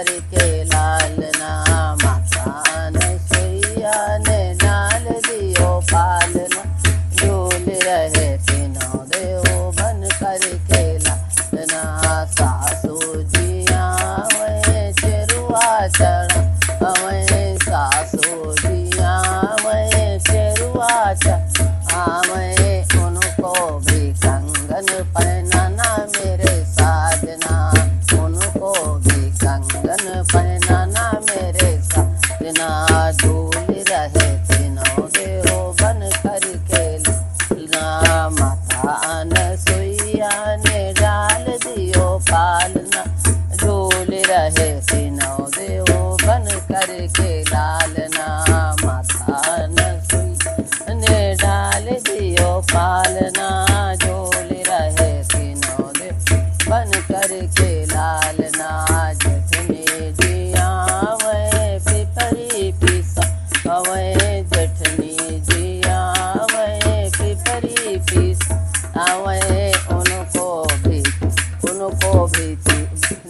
करके लालना, माता अनसुईया ने डाल दियो पालना, झूल रहे तीनों देव बन करके लालना। सासू जिया वहीं चेरुआ चढ़ा वहीं, सासू जिया वहीं चेरुआ चढ़ा वहीं, उनको भी कंगन पहनाना मेरे साजना, उनको भी कंगन पहनाना मेरे साजना। झूल रहे तीनों देव बन करके लालना, माता अनसुईया ने डाल दियो पालना, झूल रहे तीनों देव बन करके लालना। माता अनसुईया ने डाल दियो पालना, झूल रहे तीनों देव बन करके लालना। जेठनी जिया वहीं पिपरी पीसा वहीं, जेठनी जिया वहीं पिपरी पीसा वहीं, उनको भी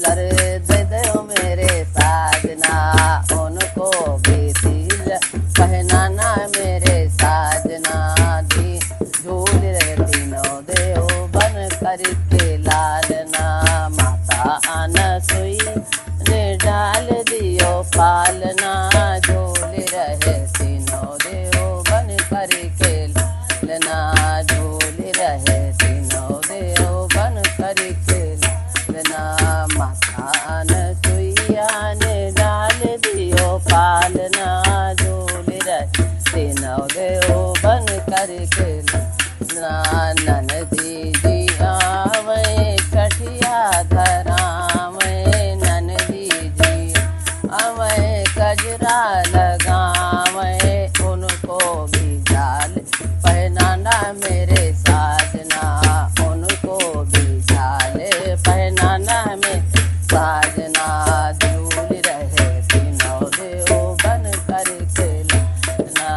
लरे दे दो मेरे साजना, उनको भी तिल पहनाना मेरे साजना। दी झूल रहे तीनों देव बन करके लालना, माता अनसुईया ने डाल दियो पालना, झूल रहे तीनों देव बन करके लालना, झूल रहे तीनों देव बन करके लालना। माता अनसुईया ने डाल दियो पालना, झूल रहे तीनों देव बन करके लालना। ननदी जिया वहीं छठिया धरा वहीं, ननदी जिया वहीं कजरा लगावहीं, उनको भी जाल पहनाना मेरे साजना, उनको भी जाल पहनाना में साजना। झूल रहे तीनों देव बन करके लालना,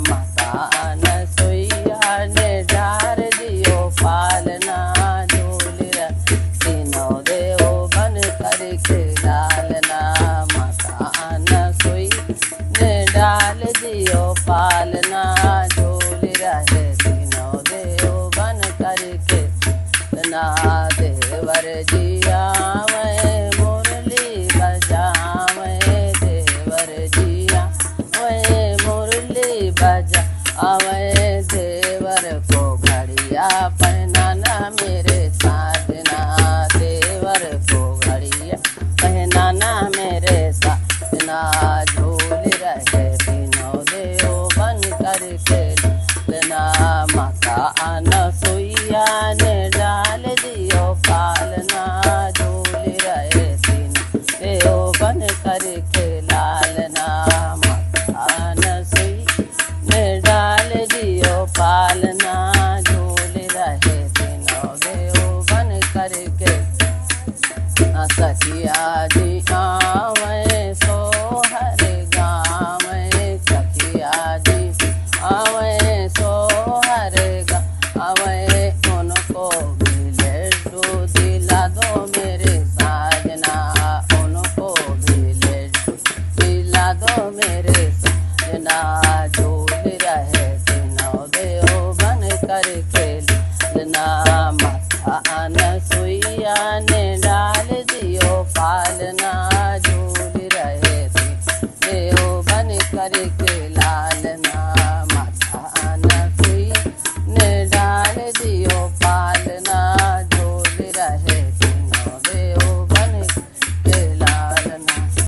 माता अनसुईया ने डाल दियो पालना, झूल रहे तीनों देव बन करके लालना। माता अनसुईया ने डाल दियो पालना, झूल रहे तीनों देव बन करके लालना। देवर जिया वहीं मुरली बजावहीं, देवर जिया वहीं मुरली बजावहीं, देवर को घड़िया पहनाना मेरे साजना, देवर को घड़िया पहनाना मेरे साजना। झूल रहे तीनों देव बन करके लालना, माता अनसुईया ने डाल दियो पालना, झूल रहे तीनों देव बन करके लालना। माता अनसुईया ने डाल दियो पालना, झूल रहे तीनों देव बन करके। सखिया जी आवै सोहर गावै, सखिया जी आवै सोहर गावै, उनको भी लड्डू दिला दो मेरे साजना, उनको भी लड्डू दिला दो मेरे साजना। झूल रहे तीनों देव बन करके